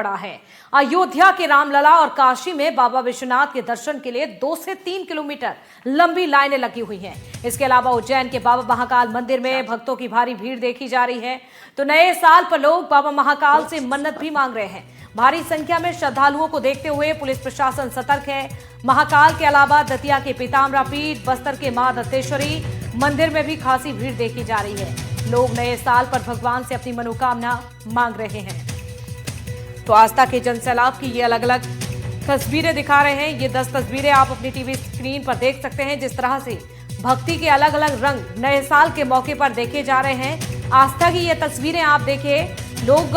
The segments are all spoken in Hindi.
पड़ा है। अयोध्या के रामलला और काशी में बाबा विश्वनाथ के दर्शन के लिए 2 से 3 किलोमीटर लंबी लाइनें लगी हुई हैं। इसके अलावा उज्जैन के बाबा महाकाल मंदिर में भक्तों की भारी भीड़ देखी जा रही है। तो नए साल पर लोग बाबा महाकाल से मन्नत भी मांग रहे हैं। भारी संख्या में श्रद्धालुओं को देखते हुए पुलिस प्रशासन सतर्क है। महाकाल के अलावा दतिया के पीताम्बरा पीठ, बस्तर के मां दत्तेश्वरी मंदिर में भी खासी भीड़ देखी जा रही है। लोग नए साल पर भगवान से अपनी मनोकामना मांग रहे हैं। तो आस्था के जनसैलाब की ये अलग अलग तस्वीरें दिखा रहे हैं। ये 10 तस्वीरें आप अपनी टीवी स्क्रीन पर देख सकते हैं। जिस तरह से भक्ति के अलग अलग रंग नए साल के मौके पर देखे जा रहे हैं। आस्था की ये तस्वीरें आप देखिए, लोग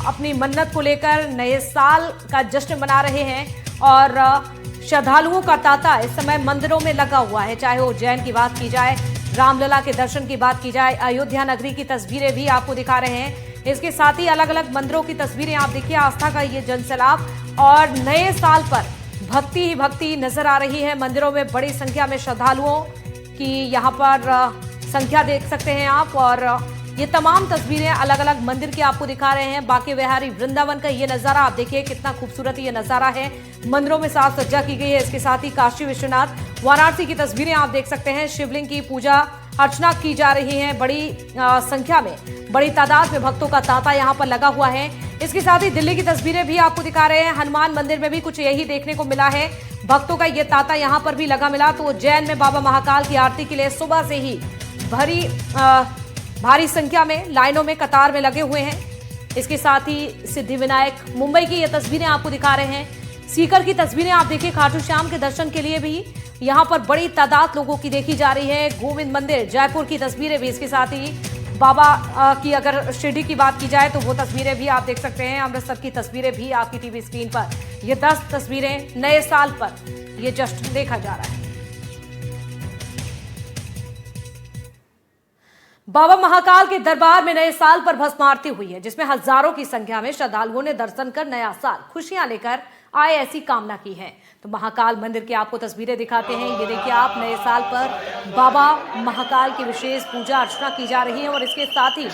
अपनी मन्नत को लेकर नए साल का जश्न मना रहे हैं और श्रद्धालुओं का तांता इस समय मंदिरों में लगा हुआ है। चाहे उज्जैन की बात की जाए, रामलला के दर्शन की बात की जाए, अयोध्या नगरी की तस्वीरें भी आपको दिखा रहे हैं। इसके साथ ही अलग अलग मंदिरों की तस्वीरें आप देखिए। आस्था का ये जनसैलाब और नए साल पर भक्ति ही भक्ति नजर आ रही है। मंदिरों में बड़ी संख्या में श्रद्धालुओं की यहाँ पर संख्या देख सकते हैं आप। और ये तमाम तस्वीरें अलग अलग मंदिर की आपको दिखा रहे हैं। बांके बिहारी वृंदावन का ये नजारा आप देखिए, कितना खूबसूरत ये नजारा है। मंदिरों में साज सज्जा की गई है। इसके साथ ही काशी विश्वनाथ वाराणसी की तस्वीरें आप देख सकते हैं। शिवलिंग की पूजा अर्चना की जा रही है। बड़ी संख्या में, बड़ी तादाद में भक्तों का तांता यहाँ पर लगा हुआ है। इसके साथ ही दिल्ली की तस्वीरें भी आपको दिखा रहे हैं। हनुमान मंदिर में भी कुछ यही देखने को मिला है। भक्तों का ये तांता यहाँ पर भी लगा मिला। तो उज्जैन में बाबा महाकाल की आरती के लिए सुबह से ही भारी संख्या में लाइनों में कतार में लगे हुए हैं। इसके साथ ही सिद्धिविनायक मुंबई की ये तस्वीरें आपको दिखा रहे हैं। सीकर की तस्वीरें आप देखिए, खाटू श्याम के दर्शन के लिए भी यहाँ पर बड़ी तादाद लोगों की देखी जा रही है। गोविंद मंदिर जयपुर की तस्वीरें भी, इसके साथ ही बाबा की अगर शिरडी की बात की जाए तो वो तस्वीरें भी आप देख सकते हैं। अमृतसर की तस्वीरें भी आपकी टीवी स्क्रीन पर। ये 10 तस्वीरें नए साल पर ये जश्न देखा जा रहा है। बाबा महाकाल के दरबार में नए साल पर भस्म आरती हुई है, जिसमें हजारों की संख्या में श्रद्धालुओं ने दर्शन कर नया साल खुशियां लेकर आए ऐसी कामना की है। तो महाकाल मंदिर की आपको तस्वीरें दिखाते हैं। ये देखिए आप, नए साल पर बाबा महाकाल की विशेष पूजा अर्चना की जा रही है। और इसके साथ ही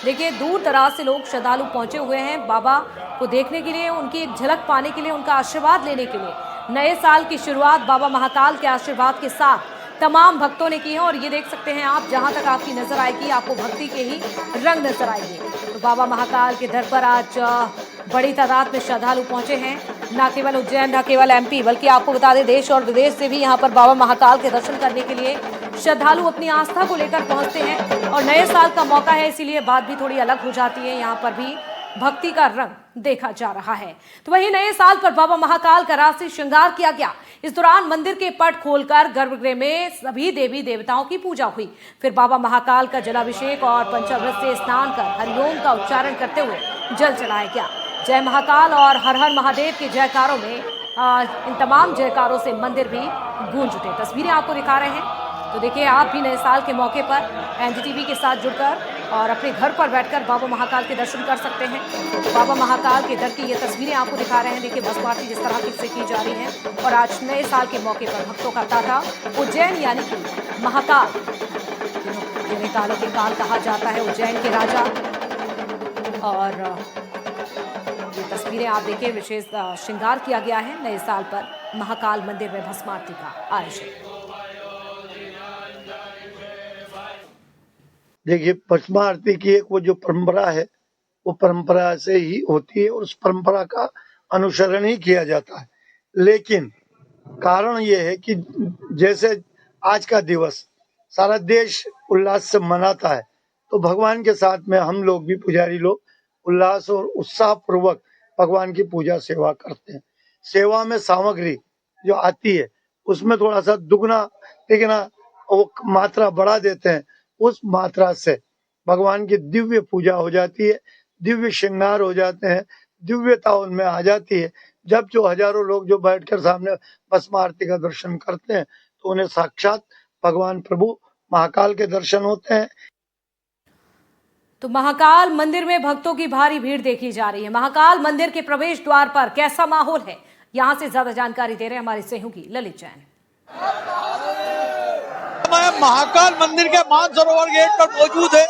देखिए, दूर दराज से लोग श्रद्धालु पहुंचे हुए हैं बाबा को देखने के लिए, उनकी एक झलक पाने के लिए, उनका आशीर्वाद लेने के लिए। नए साल की शुरुआत बाबा महाकाल के आशीर्वाद के साथ तमाम भक्तों ने की है। और ये देख सकते हैं आप, जहां तक आपकी नजर आएगी आपको भक्ति के ही रंग नजर आएंगे। तो बाबा महाकाल के दर पर आज बड़ी तादाद में श्रद्धालु पहुंचे हैं। न केवल उज्जैन, न केवल एमपी, बल्कि आपको बता दें देश और विदेश से भी यहां पर बाबा महाकाल के दर्शन करने के लिए श्रद्धालु अपनी आस्था को लेकर पहुंचते हैं। और नए साल का मौका है, इसीलिए बात भी थोड़ी अलग हो जाती है। यहाँ पर भी भक्ति का रंग देखा जा रहा है। तो वहीं नए साल पर बाबा महाकाल का रात्रि श्रृंगार किया गया। इस दौरान मंदिर के पट खोलकर गर्भगृह में सभी देवी देवताओं की पूजा हुई। फिर बाबा महाकाल का जलाभिषेक और पंचामृत से स्नान कर हरिओम का उच्चारण करते हुए जल चढ़ाया गया। जय महाकाल और हर हर महादेव के जयकारों में इन तमाम जयकारों से मंदिर भी गूंज उठे। तस्वीरें आपको दिखा रहे हैं। तो देखिए, आप भी नए साल के मौके पर एनडीटीवी के साथ जुड़कर और अपने घर पर बैठकर बाबा महाकाल के दर्शन कर सकते हैं। बाबा महाकाल के दर की ये तस्वीरें आपको दिखा रहे हैं। देखिए, भस्म आरती जिस तरह से की जा रही है। और आज नए साल के मौके पर भक्तों का तांता उज्जैन, यानी कि महाकाल, जिन्हें कालों के काल कहा जाता है, उज्जैन के राजा। और ये तस्वीरें आप देखिए, विशेष श्रृंगार किया गया है नए साल पर महाकाल मंदिर में भस्म आरती का आयोजन। देखिए, भस्म आरती की एक वो जो परंपरा है, वो परंपरा से ही होती है और उस परंपरा का अनुसरण ही किया जाता है। लेकिन कारण ये है कि जैसे आज का दिवस सारा देश उल्लास से मनाता है, तो भगवान के साथ में हम लोग भी, पुजारी लोग, उल्लास और उत्साह पूर्वक भगवान की पूजा सेवा करते हैं। सेवा में सामग्री जो आती है उसमें थोड़ा सा दुगना तिगना वो मात्रा बढ़ा देते हैं। उस मात्रा से भगवान की दिव्य पूजा हो जाती है, दिव्य श्रृंगार हो जाते हैं, दिव्यता उनमें आ जाती है। जब जो हजारों लोग जो बैठकर सामने भस्म आरती का दर्शन करते हैं, तो उन्हें साक्षात भगवान प्रभु महाकाल के दर्शन होते हैं। तो महाकाल मंदिर में भक्तों की भारी भीड़ देखी जा रही है। महाकाल मंदिर के प्रवेश द्वार पर कैसा माहौल है, यहां से ज्यादा जानकारी दे रहे हैं हमारे सहयोगी ललित जैन। महाकाल मंदिर के मानसरोवर गेट पर मौजूद है,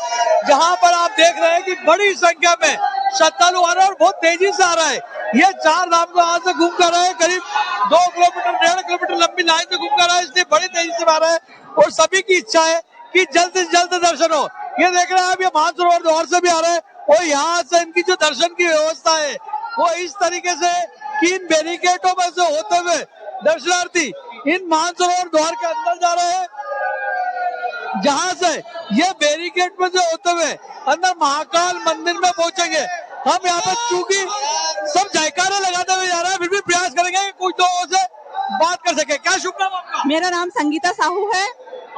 जहां पर आप देख रहे हैं कि बड़ी संख्या में श्रद्धालु आ रहे हैं और बहुत तेजी से आ रहा है। ये 4 धाम को यहाँ से घूम कर आए, करीब 2 किलोमीटर 1.5 किलोमीटर लंबी लाइन से घूम कर आए, इसलिए बड़ी तेजी से आ रहे हैं और सभी की इच्छा है कि जल्द से जल्द दर्शन हो। ये देख रहे हैं आप, ये मानसरोवर द्वार से भी आ रहे हैं और यहाँ से इनकी जो दर्शन की व्यवस्था है वो इस तरीके से कि इन बैरिकेडों में से होते हुए दर्शनार्थी इन मानसरोवर द्वार के अंदर जा रहे हैं, जहां से ये बैरिकेड में से होते हुए अंदर महाकाल मंदिर में पहुंचेंगे। हम यहाँ पर चूंकि सब जयकारे लगाते हुए जा रहे हैं, फिर भी प्रयास करेंगे कि कुछ लोगों से बात कर सके। क्या शुभ नाम आपका? मेरा नाम संगीता साहू है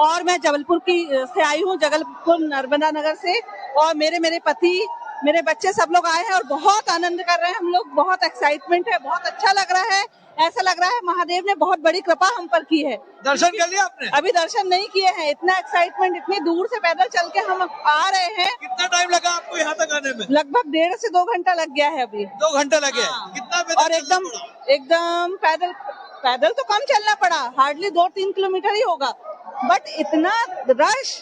और मैं जबलपुर से आई हूँ, जबलपुर नर्मदा नगर से। और मेरे पति, मेरे बच्चे सब लोग आए हैं और बहुत आनंद कर रहे हैं हम लोग। बहुत एक्साइटमेंट है, बहुत अच्छा लग रहा है। ऐसा लग रहा है महादेव ने बहुत बड़ी कृपा हम पर की है। दर्शन कर लिया आपने? अभी दर्शन नहीं किए हैं। इतना एक्साइटमेंट, इतनी दूर से पैदल चल के हम आ रहे हैं। कितना टाइम लगा आपको यहाँ तक आने में? लगभग 1.5 से 2 घंटा लग गया है अभी। 2 घंटे लगे। हाँ। कितना और एकदम पैदल तो कम चलना पड़ा, हार्डली 2-3 किलोमीटर ही होगा, बट इतना रश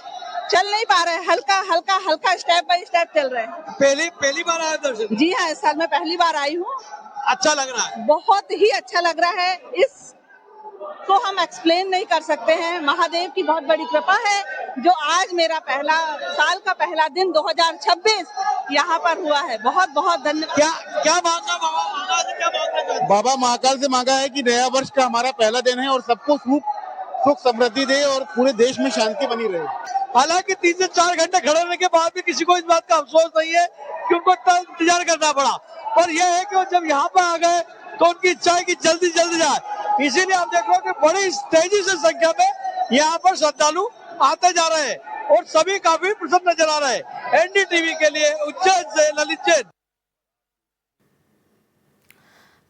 चल नहीं पा रहे हैं। हल्का स्टेप बाय स्टेप चल रहे हैं। पहली बार आए दर्शन? जी हाँ, इस साल मैं पहली बार आई हूँ। अच्छा लग रहा है? बहुत ही अच्छा लग रहा है। इसको हम एक्सप्लेन नहीं कर सकते हैं। महादेव की बहुत बड़ी कृपा है जो आज मेरा साल का पहला दिन 2026 यहाँ पर हुआ है। बहुत बहुत धन्यवाद। क्या मांगा बाबा से, क्या मांगना चाहते? बाबा महाकाल से मांगा है कि नया वर्ष का हमारा पहला दिन है और सबको सुख समृद्धि दे और पूरे देश में शांति बनी रहे। हालांकि 3 से 4 घंटे खड़े रहने के बाद भी किसी को इस बात का अफसोस नहीं है कि उनको इंतजार करना पड़ा, पर यह है कि वो जब यहाँ पर आ गए तो उनकी इच्छा है कि जल्दी जाए। इसीलिए आप देख रहे हो कि बड़ी तेजी से संख्या में यहाँ पर श्रद्धालु आते जा रहे हैं और सभी काफी प्रसन्न नजर आ रहे हैं। एनडीटीवी के लिए उज्जैन से ललित जैन।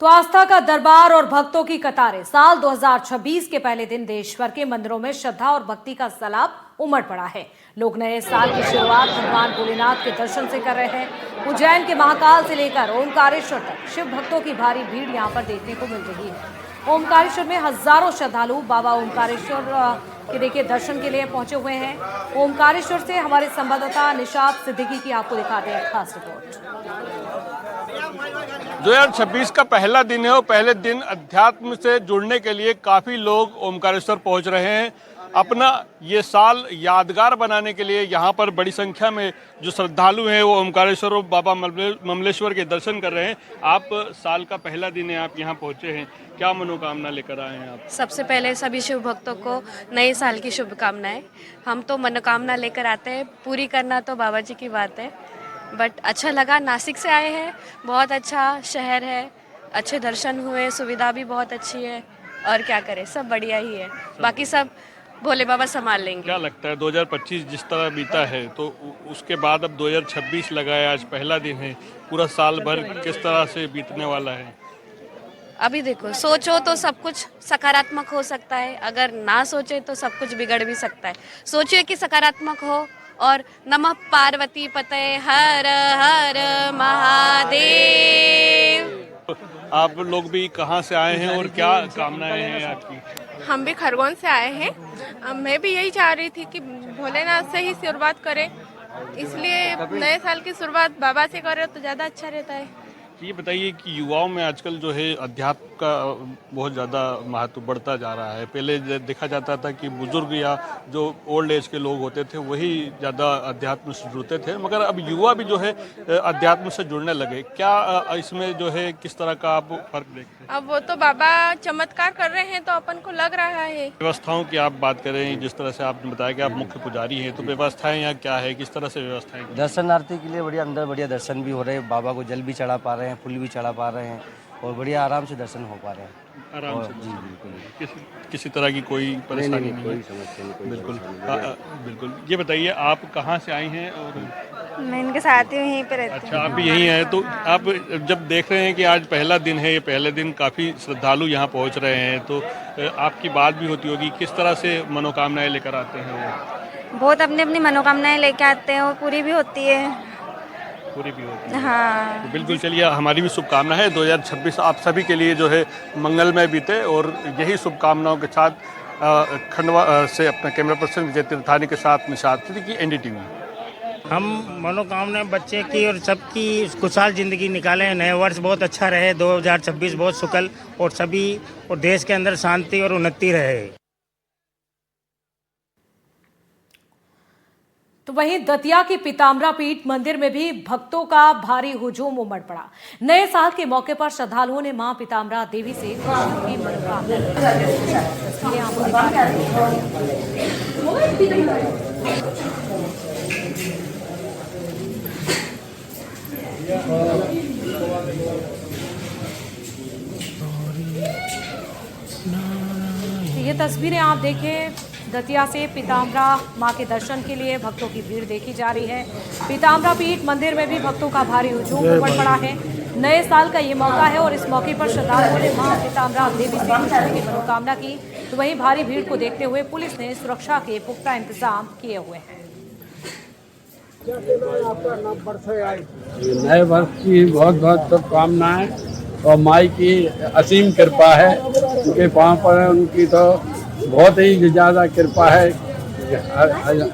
तो आस्था का दरबार और भक्तों की कतारें। साल 2026 के पहले दिन देश भर के मंदिरों में श्रद्धा और भक्ति का सैलाब उमड़ पड़ा है। लोग नए साल की शुरुआत भगवान भोलेनाथ के दर्शन से कर रहे हैं। उज्जैन के महाकाल से लेकर ओमकारेश्वर तक शिव भक्तों की भारी भीड़ यहां पर देखने को मिल रही है। ओमकारेश्वर में हजारों श्रद्धालु बाबा ओमकारेश्वर के देखिए दर्शन के लिए पहुंचे हुए हैं। ओमकारेश्वर से हमारे संवाददाता निशात सिद्दीकी की आपको दिखाते हैं खास रिपोर्ट। 2026 का पहला दिन है और पहले दिन अध्यात्म से जुड़ने के लिए काफ़ी लोग ओमकारेश्वर पहुंच रहे हैं। अपना ये साल यादगार बनाने के लिए यहाँ पर बड़ी संख्या में जो श्रद्धालु हैं वो ओमकारेश्वर और बाबा ममलेश्वर के दर्शन कर रहे हैं। आप साल का पहला दिन है, आप यहाँ पहुँचे हैं, क्या मनोकामना लेकर आए हैं आप? सबसे पहले सभी शिव भक्तों को नए साल की शुभकामनाएं। हम तो मनोकामना लेकर आते हैं, पूरी करना तो बाबा जी की बात है। बट अच्छा लगा, नासिक से आए हैं, बहुत अच्छा शहर है, अच्छे दर्शन हुए, सुविधा भी बहुत अच्छी है और क्या करें, सब बढ़िया ही है। बाकी सब भोले बाबा संभाल लेंगे। क्या लगता है 2025 जिस तरह बीता है तो उसके बाद अब 2026 लगा है, आज पहला दिन है, पूरा साल भर किस तरह से बीतने वाला है? अभी देखो, सोचो तो सब कुछ सकारात्मक हो सकता है, अगर ना सोचे तो सब कुछ बिगड़ भी सकता है। सोचिए कि सकारात्मक हो और नमः पार्वती पते हर हर महादेव। आप लोग भी कहाँ से आए हैं और क्या कामनाएं हैं आपकी? हम भी खरगोन से आए हैं। मैं भी यही चाह रही थी कि भोलेनाथ से ही शुरुआत करें, इसलिए नए साल की शुरुआत बाबा से करें तो ज़्यादा अच्छा रहता है। ये बताइए कि युवाओं में आजकल जो है अध्यात्म का बहुत ज़्यादा महत्व बढ़ता जा रहा है। पहले देखा जाता था कि बुजुर्ग या जो ओल्ड एज के लोग होते थे वही ज़्यादा अध्यात्म से जुड़ते थे, मगर अब युवा भी जो है अध्यात्म से जुड़ने लगे। क्या इसमें जो है किस तरह का आप फर्क देखते हैं? अब वो तो बाबा चमत्कार कर रहे हैं तो अपन को लग रहा है। व्यवस्थाओं की आप बात करें, जिस तरह से आपने बताया कि आप मुख्य पुजारी हैं, तो व्यवस्थाएं यहाँ क्या है, किस तरह से व्यवस्थाएं? दर्शनार्थी के लिए बढ़िया अंदर बढ़िया दर्शन भी हो रहे हैं, बाबा को जल भी चढ़ा पा रहे हैं, फूल भी चढ़ा पा रहे हैं और बढ़िया आराम से दर्शन हो पा रहे हैं। आराम से? जी बिल्कुल, किसी तरह की कोई परेशानी नहीं? कोई समस्या नहीं, कोई बिल्कुल बिल्कुल। ये बताइए आप कहाँ से आई हैं? और मैं इनके साथ ही यहीं पे रहती हूँ। अच्छा, आप भी यहीं हैं, तो आप जब देख रहे हैं कि आज पहला दिन है, ये पहले दिन काफ़ी श्रद्धालु यहाँ पहुँच रहे हैं, तो आपकी बात भी होती होगी, किस तरह से मनोकामनाएं लेकर आते हैं वो? बहुत अपनी अपनी मनोकामनाएं लेके आते हैं और पूरी भी होती है। पूरी भी होती है? हाँ तो बिल्कुल, चलिए हमारी भी शुभकामना है 2026 आप सभी के लिए जो है मंगलमय बीते, और यही शुभकामनाओं के साथ खंडवा से अपना कैमरा पर्सन विजय तीर्थानी के साथ निशात सिद्दीकी, एनडीटीवी। हम मनोकामना बच्चे की और सबकी खुशहाल ज़िंदगी निकालें। नया वर्ष बहुत अच्छा रहे, 2026 बहुत सुखल और सभी और देश के अंदर शांति और उन्नति रहे। तो वहीं दतिया की पीताम्बरा पीठ मंदिर में भी भक्तों का भारी हुजूम उमड़ पड़ा। नए साल के मौके पर श्रद्धालुओं ने मां पीताम्बरा देवी से दर्शन की ये तस्वीरें आप देखें, दतिया से पीताम्बरा मां के दर्शन के लिए भक्तों की भीड़ देखी जा रही है। पीताम्बरा पीठ मंदिर में भी भक्तों का भारी हुजूम उमड़ पड़ा है। नए साल का ये मौका है और इस मौके पर श्रद्धालुओं ने मां पीताम्बरा देवी से दर्शन की मनोकामना की। तो वहीं भारी भीड़ को देखते हुए पुलिस ने सुरक्षा के पुख्ता इंतजाम किए हुए हैं। नए वर्ष की बहुत बहुत शुभकामनाएं और माई की असीम कृपा है। उनके पाँव पर है, उनकी तो बहुत ही ज़्यादा कृपा है।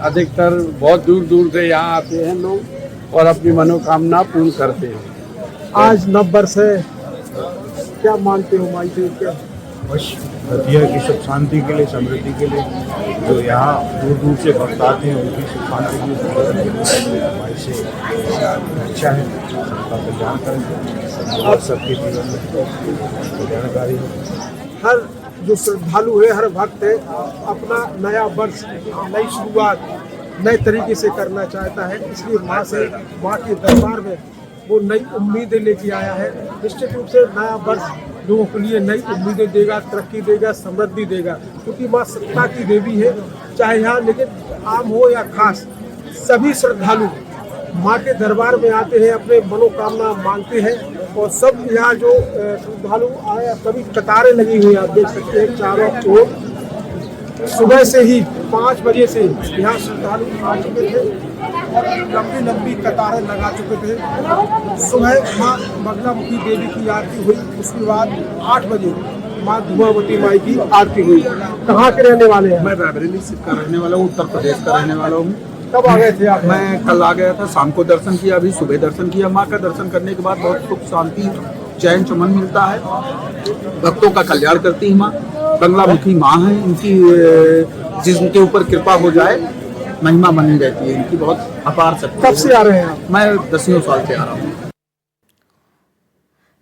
अधिकतर बहुत दूर दूर से यहाँ आते हैं लोग और अपनी मनोकामना पूर्ण करते हैं। आज नव वर्ष है, क्या मानते हो माई से? क्या बस दतिया की सुख शांति के लिए, समृद्धि के लिए, जो यहाँ दूर दूर से भक्त आते हैं उनकी सुख शांति के लिए माई से अच्छा है। सबका कल्याण करेंगे और सबके जीवन में कल्याणकारी हो। हर जो श्रद्धालु है, हर भक्त है, अपना नया वर्ष, नई शुरुआत नए तरीके से करना चाहता है। इसलिए माँ से, माँ के दरबार में वो नई उम्मीदें लेके आया है। निश्चित रूप से नया वर्ष लोगों के लिए नई उम्मीदें देगा, तरक्की देगा, समृद्धि देगा, क्योंकि माँ सत्ता की देवी है। चाहे यहाँ लेकिन आम हो या खास, सभी श्रद्धालु माँ के दरबार में आते हैं, अपने मनोकामना मांगते हैं और सब यहाँ जो श्रद्धालु आए, सभी कतारें लगी हुई आप देख सकते हैं चारों ओर। सुबह से ही 5 बजे से यहाँ श्रद्धालु आ चुके थे और लंबी लंबी कतारें लगा चुके थे। सुबह माँ बगलामुखी देवी की आरती हुई, उसके बाद 8 बजे माँ धुमावती माई की आरती हुई। कहाँ के रहने वाले हैं? मैं रायबरेली का रहने वाला हूँ, उत्तर प्रदेश का रहने वाला हूँ। कब आ गए थे आप? मैं कल आ गया था, शाम को दर्शन किया, अभी सुबह दर्शन किया। माँ का दर्शन करने के बाद बहुत सुख शांति चैन चमन मिलता है। भक्तों का कल्याण करती है माँ। बंगलामुखी माँ है, इनकी जिनके ऊपर कृपा हो जाए महिमा बनी रहती है। इनकी बहुत अपार शक्ति। कब से आ रहे हैं आप? मैं 10 साल से आ रहा हूँ।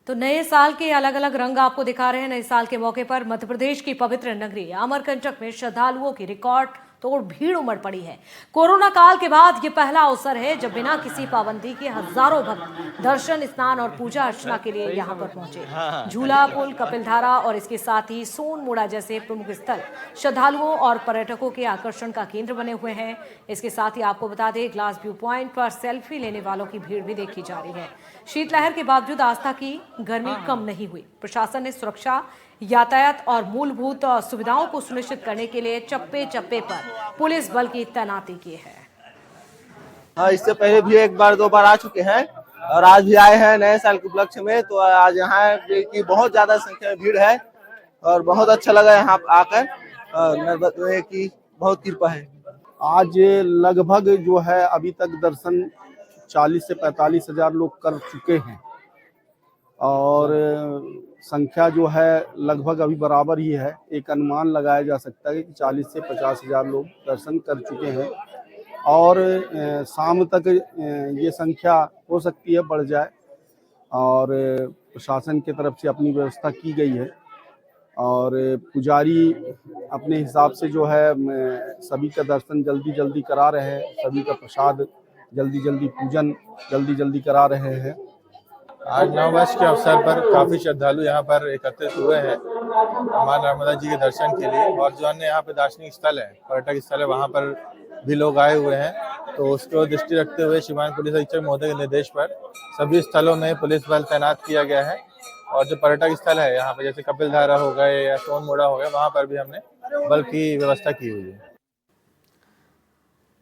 तो नए साल के अलग अलग रंग आपको दिखा रहे हैं। नए साल के मौके पर मध्य प्रदेश की पवित्र नगरी अमरकंटक में श्रद्धालुओं की रिकॉर्ड तोड़ भीड़ उमड़ पड़ी है। कोरोना काल के बाद ये पहला अवसर है जब बिना किसी पाबंदी के हजारों भक्त दर्शन, स्नान और पूजा अर्चना के लिए यहाँ पर पहुंचे। झूला, पुल, कपिलधारा और इसके साथ ही सोनमुड़ा जैसे प्रमुख स्थल श्रद्धालुओं और पर्यटकों के आकर्षण का केंद्र बने हुए हैं। इसके साथ ही आपको बता दें, ग्लास व्यू पॉइंट पर सेल्फी लेने वालों की भीड़ भी देखी जा रही है। शीतलहर के बावजूद आस्था की गर्मी कम नहीं हुई। प्रशासन ने सुरक्षा, यातायात और मूलभूत सुविधाओं को सुनिश्चित करने के लिए चप्पे चप्पे पर पुलिस बल की तैनाती की है। हाँ, इससे पहले भी 1 बार 2 बार आ चुके हैं और आज भी आए हैं नए साल के उपलक्ष्य में। तो आज यहाँ की बहुत ज्यादा संख्या में भीड़ है और बहुत अच्छा लगा यहाँ आकर। नर्मदे की बहुत कृपा है। आज लगभग जो है अभी तक दर्शन 40 से 45 हजार लोग कर चुके हैं और संख्या जो है लगभग अभी बराबर ही है। एक अनुमान लगाया जा सकता है कि 40 से 50 हजार लोग दर्शन कर चुके हैं और शाम तक ये संख्या हो सकती है बढ़ जाए और प्रशासन की तरफ से अपनी व्यवस्था की गई है और पुजारी अपने हिसाब से जो है सभी का दर्शन जल्दी जल्दी करा रहे हैं, सभी का प्रसाद जल्दी जल्दी पूजन जल्दी जल्दी करा रहे हैं। आज नववर्ष के अवसर पर काफी श्रद्धालु यहाँ पर एकत्रित हुए हैं मां नर्मदा जी के दर्शन के लिए। और जो अन्य यहाँ पे दार्शनिक स्थल है, पर्यटक स्थल है, वहाँ पर भी लोग आए हुए हैं। तो उसको दृष्टि रखते हुए श्रीमान पुलिस अधीक्षक महोदय के निर्देश पर सभी स्थलों में पुलिस बल तैनात किया गया है। और जो पर्यटक स्थल है यहाँ पे, जैसे कपिलधारा हो गए या सोनमुड़ा हो गए, वहाँ पर भी हमने बल की व्यवस्था की हुई है।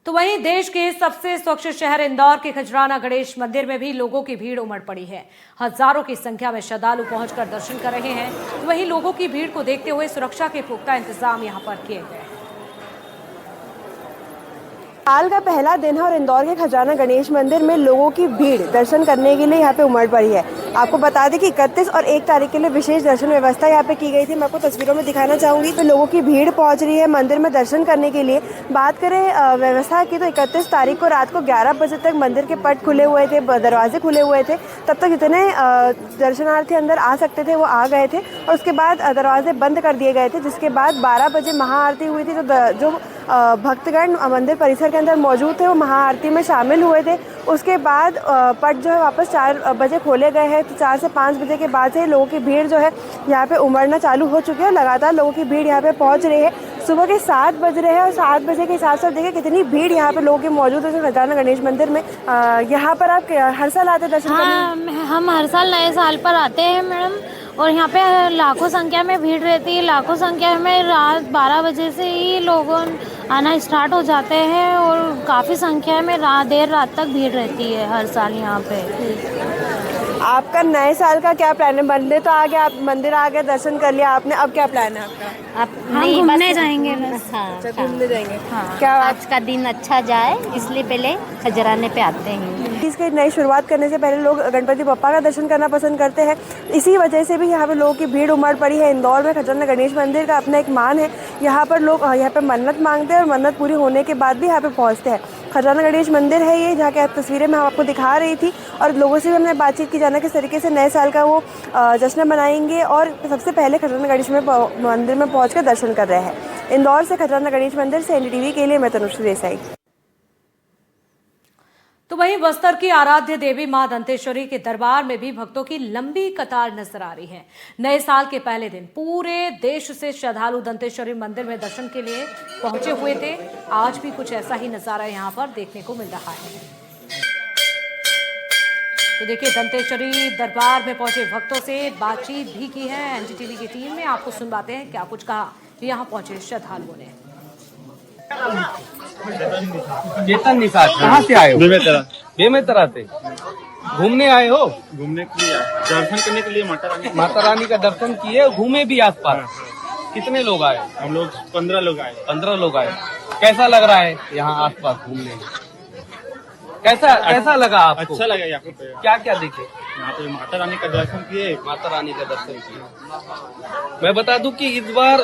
तो वहीं देश के सबसे स्वच्छ शहर इंदौर के खजराना गणेश मंदिर में भी लोगों की भीड़ उमड़ पड़ी है। हजारों की संख्या में श्रद्धालु पहुंचकर दर्शन कर रहे हैं। तो वहीं लोगों की भीड़ को देखते हुए सुरक्षा के पुख्ता इंतजाम यहां पर किए गए हैं। साल का पहला दिन है और इंदौर के खजाना गणेश मंदिर में लोगों की भीड़ दर्शन करने के लिए यहाँ पे उमड़ पड़ी है। आपको बता दें कि 31 और 1 तारीख के लिए विशेष दर्शन व्यवस्था यहाँ पे की गई थी। मैं आपको तस्वीरों में दिखाना चाहूँगी तो लोगों की भीड़ पहुँच रही है मंदिर में दर्शन करने के लिए। बात करें व्यवस्था की तो 31 तारीख को रात को 11 बजे तक मंदिर के पट खुले हुए थे, दरवाजे खुले हुए थे। तब तक जितने दर्शनार्थी अंदर आ सकते थे वो आ गए थे और उसके बाद दरवाजे बंद कर दिए गए थे, जिसके बाद 12 बजे महाआरती हुई थी। जो भक्तगण मंदिर परिसर के अंदर मौजूद थे वो महाआरती में शामिल हुए थे। उसके बाद पट जो है वापस 4 बजे खोले गए हैं। तो 4 से 5 बजे के बाद से लोगों की भीड़ जो है यहाँ पे उमड़ना चालू हो चुकी है। लगातार लोगों की भीड़ यहाँ पे पहुँच रही है। सुबह के 7 बज रहे हैं और 7 बजे के हिसाब से देखिए कितनी भीड़ यहाँ पे लोगों की मौजूद है खजाना गणेश मंदिर में। यहाँ पर आप हर साल आते दर्शन करने? हम हर साल नए साल पर आते हैं मैडम, और यहाँ पे लाखों संख्या में भीड़ रहती है। लाखों संख्या में रात 12 बजे से ही लोगों आना स्टार्ट हो जाते हैं और काफ़ी संख्या में देर रात तक भीड़ रहती है हर साल यहाँ पे। आपका नए साल का क्या प्लान है? मंदिर तो आ गया, आप मंदिर आ गए, दर्शन कर लिया आपने, अब क्या प्लान है आपका? हम घूमने जाएंगे बस। अच्छा, घूमने जाएंगे। हाँ, क्या आज का दिन अच्छा जाए इसलिए पहले खजराने पे आते हैं। इसकी नई शुरुआत करने से पहले लोग गणपति बप्पा का दर्शन करना पसंद करते हैं। इसी वजह से भी यहाँ पे लोगों की भीड़ उमड़ पड़ी है। इंदौर में खजाना गणेश मंदिर का अपना एक मान है। यहाँ पर लोग यहाँ पे मन्नत मांगते हैं और मन्नत पूरी होने के बाद भी यहाँ पे पहुँचते हैं। खजाना गणेश मंदिर है ये, जहाँ की तस्वीरें मैं आपको दिखा रही थी और लोगों से भी हमने बातचीत की जाना किस तरीके से नए साल का वो जश्न मनाएंगे और सबसे पहले खजाना गणेश मंदिर में पहुँच कर दर्शन कर रहे हैं। इंदौर से खजाना गणेश मंदिर से NDTV के लिए मैं तनुश्री देसाई। तो वहीं बस्तर की आराध्य देवी मां दंतेश्वरी के दरबार में भी भक्तों की लंबी कतार नजर आ रही है। नए साल के पहले दिन पूरे देश से श्रद्धालु दंतेश्वरी मंदिर में दर्शन के लिए पहुंचे हुए थे। आज भी कुछ ऐसा ही नजारा यहां पर देखने को मिल रहा है। तो देखिए, दंतेश्वरी दरबार में पहुंचे भक्तों से बातचीत भी की है NDTV की टीम ने। आपको सुनवाते हैं क्या कुछ कहा यहाँ पहुंचे श्रद्धालुओं ने। चेतन निषाद, कहाँ से आए हो? बेमेतरा से घूमने आए हो? घूमने के लिए दर्शन करने के लिए माता रानी का दर्शन किए, घूमे भी आसपास। कितने लोग आए? हम लोग 15 लोग आए। 15 लोग आए। कैसा लग रहा है यहाँ आसपास घूमने में? कैसा लगा आपको? अच्छा लगा यहाँ पे। क्या क्या देखे? यहाँ पे माता रानी का दर्शन किए। माता रानी का दर्शन किए। मैं बता दूं कि इस बार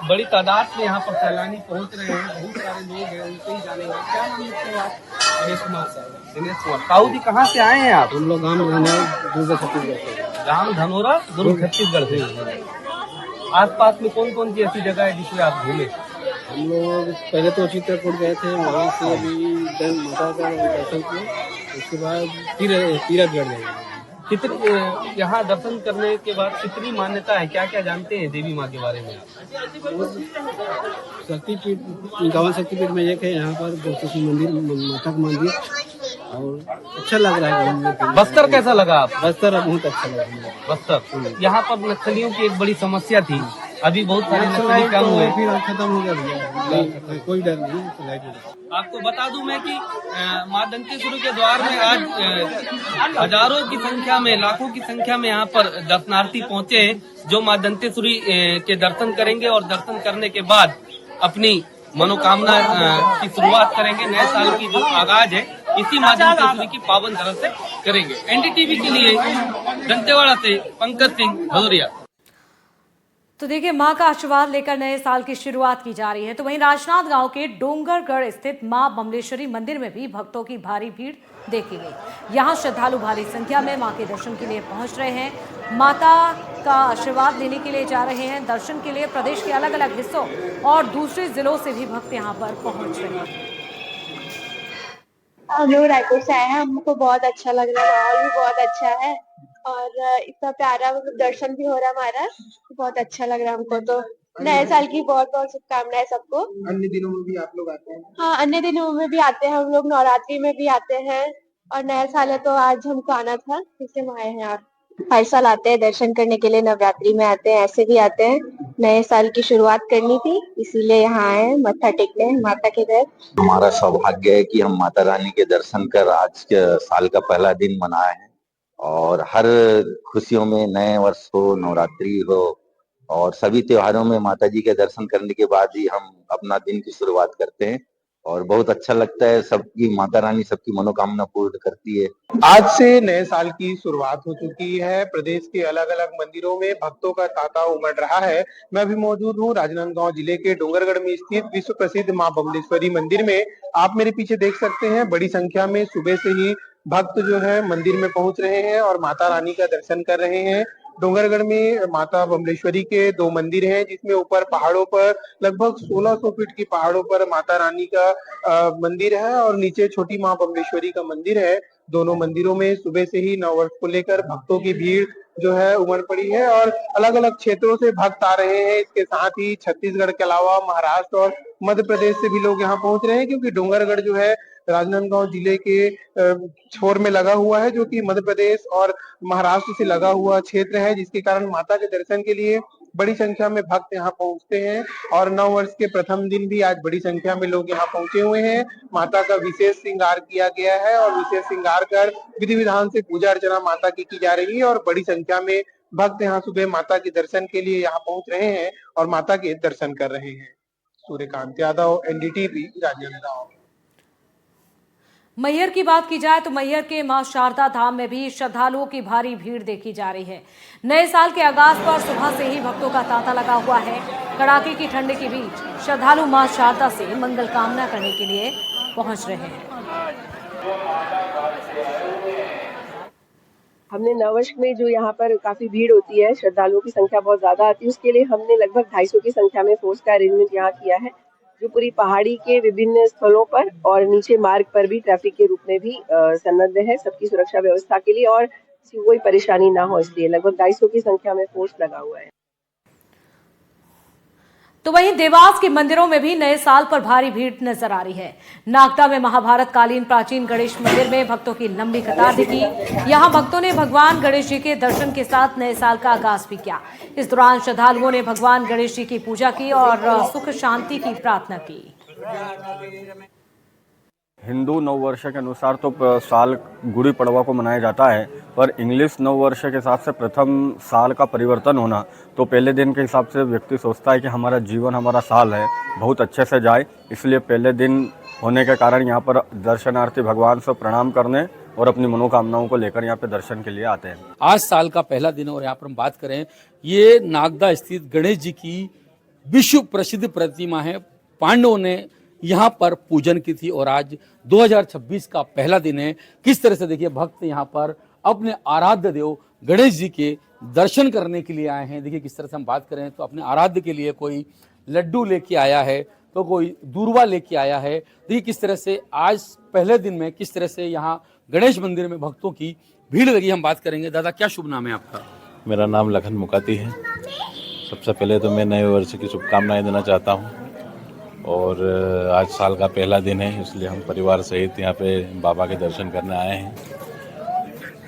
बड़ी तादाद में यहाँ पर सैलानी पहुँच रहे हैं। बहुत सारे लोग हैं, उनसे ही जानेंगे। क्या नाम है आपका? दिनेश कुमार साहब। दिनेश कुमार साहू जी, कहाँ से आए हैं आप? हम लोग गाँव दुर्ग छत्तीसगढ़ से। राम धनोरा दुर्ग छत्तीसगढ़ से। आसपास में कौन कौन सी ऐसी जगह है जिसमें आप घूमे? हम लोग पहले तो चित्रकूट गए थे, वहाँ से अभी माता का दर्शन किए, उसके बाद फिर तीरथगढ़ गए। यहाँ दर्शन करने के बाद कितनी मान्यता है, क्या क्या जानते हैं देवी माँ के बारे में? शक्तिपीठ, 51 शक्तिपीठ में एक है यहाँ पर मंदिर, माता का मंदिर, और अच्छा लग रहा है घूमने के लिए। बस्तर कैसा लगा आप? बस्तर बहुत अच्छा लगा। बस्तर, यहाँ पर नक्सलियों की एक बड़ी समस्या थी, अभी बहुत सारे नक्सली कम हुए, फिर खत्म हो गया, कोई डर नहीं। आपको बता दूं मैं कि मां दंतेश्वरी के द्वार में आज हजारों की संख्या में, लाखों की संख्या में यहाँ पर दर्शनार्थी पहुंचे हैं, जो मां दंतेश्वरी के दर्शन करेंगे और दर्शन करने के बाद अपनी मनोकामना की शुरुआत करेंगे। नए साल की जो आगाज है इसी मां दंतेश्वरी की पावन धरा से करेंगे। NDTV के लिए दंतेवाड़ा से पंकज सिंह भदौरिया। तो देखिए, मां का आशीर्वाद लेकर नए साल की शुरुआत की जा रही है। तो वहीं राजनांद गांव के डोंगरगढ़ स्थित मां बमलेश्वरी मंदिर में भी भक्तों की भारी भीड़ देखी गई। यहां श्रद्धालु भारी संख्या में मां के दर्शन के लिए पहुंच रहे हैं, माता का आशीर्वाद लेने के लिए जा रहे हैं। दर्शन के लिए प्रदेश के अलग अलग हिस्सों और दूसरे जिलों से भी भक्त यहां पर पहुंच रहे हैं। हम लोग रायपुर से आए हैं, हमको बहुत अच्छा लग रहा है, माहौल भी बहुत अच्छा है और इतना प्यारा दर्शन भी हो रहा है हमारा, बहुत अच्छा लग रहा है हमको। तो नए साल की बहुत बहुत शुभकामनाएं सबको। अन्य दिनों में भी आप लोग आते हैं? हाँ, अन्य दिनों में भी आते हैं हम लोग, नवरात्रि में भी आते हैं और नया साल है तो आज हमको आना था, इसलिए हम आए हैं यार। हर साल आते हैं दर्शन करने के लिए, नवरात्रि में आते हैं, ऐसे भी आते हैं। नए साल की शुरुआत करनी थी इसीलिए यहाँ आए हैं मत्था टेकने माता के घर। हमारा सौभाग्य है कि हम माता रानी के दर्शन कर आज के साल का पहला दिन मनाए हैं और हर खुशियों में, नए वर्ष हो, नवरात्रि हो और सभी त्योहारों में माता जी के दर्शन करने के बाद ही हम अपना दिन की शुरुआत करते हैं और बहुत अच्छा लगता है। सबकी माता रानी सबकी मनोकामना पूर्ण करती है। आज से नए साल की शुरुआत हो चुकी है। प्रदेश के अलग अलग मंदिरों में भक्तों का तांता उमड़ रहा है। मैं अभी मौजूद हूँ राजनांदगांव जिले के डोंगरगढ़ में स्थित विश्व प्रसिद्ध मां बमलेश्वरी मंदिर में। आप मेरे पीछे देख सकते हैं, बड़ी संख्या में सुबह से ही भक्त जो है मंदिर में पहुंच रहे हैं और माता रानी का दर्शन कर रहे हैं। डोंगरगढ़ में माता बमलेश्वरी के 2 मंदिर हैं, जिसमें ऊपर पहाड़ों पर लगभग 1600 फीट की पहाड़ों पर माता रानी का मंदिर है और नीचे छोटी मां बमलेश्वरी का मंदिर है। दोनों मंदिरों में सुबह से ही नववर्ष को लेकर भक्तों की भीड़ जो है उमड़ पड़ी है और अलग अलग क्षेत्रों से भक्त आ रहे हैं। इसके साथ ही छत्तीसगढ़ के अलावा महाराष्ट्र और मध्य प्रदेश से भी लोग यहाँ पहुंच रहे हैं, क्योंकि डोंगरगढ़ जो है राजनांदगांव जिले के छोर में लगा हुआ है, जो कि मध्य प्रदेश और महाराष्ट्र से लगा हुआ क्षेत्र है, जिसके कारण माता के दर्शन के लिए बड़ी संख्या में भक्त यहाँ पहुंचते हैं। और नव वर्ष के प्रथम दिन भी आज बड़ी संख्या में लोग यहाँ पहुंचे हुए हैं। माता का विशेष श्रृंगार किया गया है और विशेष श्रृंगार कर विधि विधान से पूजा अर्चना माता की जा रही है और बड़ी संख्या में भक्त यहाँ सुबह माता के दर्शन के लिए यहाँ पहुंच रहे हैं और माता के दर्शन कर रहे हैं। सूर्यकांत यादव, NDTV, राजनांदगांव। मैहर की बात की जाए तो मैहर के मां शारदा धाम में भी श्रद्धालुओं की भारी भीड़ देखी जा रही है। नए साल के आगाज पर सुबह से ही भक्तों का तांता लगा हुआ है। कड़ाके की ठंड के बीच श्रद्धालु मां शारदा से मंगल कामना करने के लिए पहुंच रहे हैं। हमने नववर्ष में जो यहाँ पर काफी भीड़ होती है, श्रद्धालुओं की संख्या बहुत ज्यादा आती है, उसके लिए हमने लगभग 250 की संख्या में फोर्स का अरेंजमेंट यहाँ किया है, जो पूरी पहाड़ी के विभिन्न स्थलों पर और नीचे मार्ग पर भी ट्रैफिक के रूप में भी सन्नद्ध है सबकी सुरक्षा व्यवस्था के लिए और कोई परेशानी ना हो, इसलिए लगभग 250 की संख्या में फोर्स लगा हुआ है। तो वहीं देवास के मंदिरों में भी नए साल पर भारी भीड़ नजर आ रही है। नागदा में महाभारत कालीन प्राचीन गणेश मंदिर में भक्तों की लंबी कतार दिखी। यहां भक्तों ने भगवान गणेश जी के दर्शन के साथ नए साल का आगाज भी किया। इस दौरान श्रद्धालुओं ने भगवान गणेश जी की पूजा की और सुख शांति की प्रार्थना की। हिंदू नववर्ष के अनुसार तो साल गुड़ी पड़वा को मनाया जाता है, पर इंग्लिश नववर्ष के हिसाब से प्रथम साल का परिवर्तन होना, तो पहले दिन के हिसाब से व्यक्ति सोचता है कि हमारा जीवन, हमारा साल है बहुत अच्छे से जाए, इसलिए पहले दिन होने के कारण यहाँ पर दर्शनार्थी भगवान से प्रणाम करने और अपनी मनोकामनाओं को लेकर यहाँ पे दर्शन के लिए आते हैं। आज साल का पहला दिन और यहाँ पर हम बात करें, ये नागदा स्थित गणेश जी की विश्व प्रसिद्ध प्रतिमा है। पांडवों ने यहाँ पर पूजन की थी और आज 2026 का पहला दिन है। किस तरह से देखिए भक्त यहाँ पर अपने आराध्य देव गणेश जी के दर्शन करने के लिए आए हैं। देखिए किस तरह से हम बात करें तो अपने आराध्य के लिए कोई लड्डू लेके आया है, तो कोई दूर्वा लेके आया है। देखिए किस तरह से आज पहले दिन में किस तरह से यहाँ गणेश मंदिर में भक्तों की भीड़ लगी। हम बात करेंगे। दादा, क्या शुभ नाम है आपका? मेरा नाम लखन मुकाती है। सबसे पहले तो मैं नए वर्ष की शुभकामनाएं देना चाहता हूं और आज साल का पहला दिन है, इसलिए हम परिवार सहित यहाँ पे बाबा के दर्शन करने आए हैं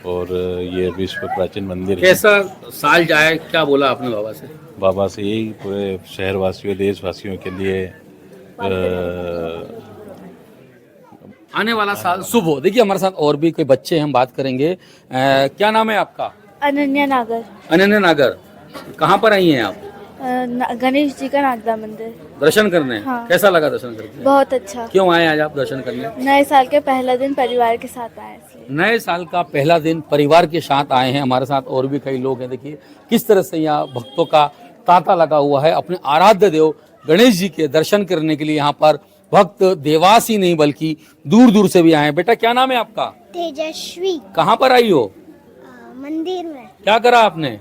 और ये विश्व प्राचीन मंदिर है। कैसा साल जाए, क्या बोला आपने बाबा से? बाबा से यही पूरे शहरवासियों, देशवासियों के लिए आने वाला साल शुभ हो। देखिए हमारे साथ और भी कोई बच्चे हैं, हम बात करेंगे। क्या नाम है आपका? अनन्या नागर। अनन्या नागर, कहाँ पर आई हैं आप? गणेश जी का नागदा मंदिर दर्शन करने। हाँ। कैसा लगा दर्शन करके? बहुत अच्छा। क्यों आए आज आप दर्शन करने? नए साल के पहला दिन परिवार के साथ आए इसलिए। नए साल का पहला दिन परिवार के साथ आए हैं। हमारे साथ और भी कई लोग हैं। देखिए किस तरह से यहाँ भक्तों का तांता लगा हुआ है। अपने आराध्य देव गणेश जी के दर्शन करने के लिए यहाँ पर भक्त देवास ही नहीं बल्कि दूर दूर से भी आए हैं। बेटा, क्या नाम है आपका? तेजस्वी। कहाँ पर आई हो? मंदिर में। क्या करा आपने?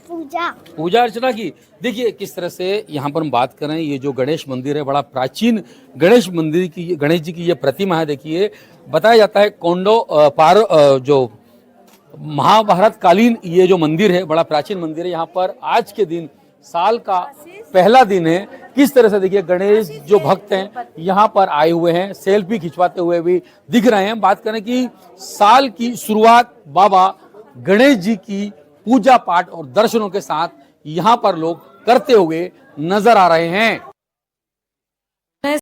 पूजा अर्चना की। देखिए किस तरह से यहाँ पर हम बात करें, ये जो गणेश मंदिर है बड़ा प्राचीन गणेश मंदिर की, गणेश जी की ये प्रतिमा है। देखिए बताया जाता है जो महाभारत कालीन ये जो मंदिर है बड़ा प्राचीन मंदिर है। यहाँ पर आज के दिन साल का पहला दिन है। किस तरह से देखिए गणेश जो भक्त हैं यहाँ पर आए हुए हैं, सेल्फी खिंचवाते हुए भी दिख रहे हैं। बात करें कि साल की शुरुआत बाबा गणेश जी की पूजा पाठ और दर्शनों के साथ यहाँ पर लोग करते हुए नजर आ रहे हैं।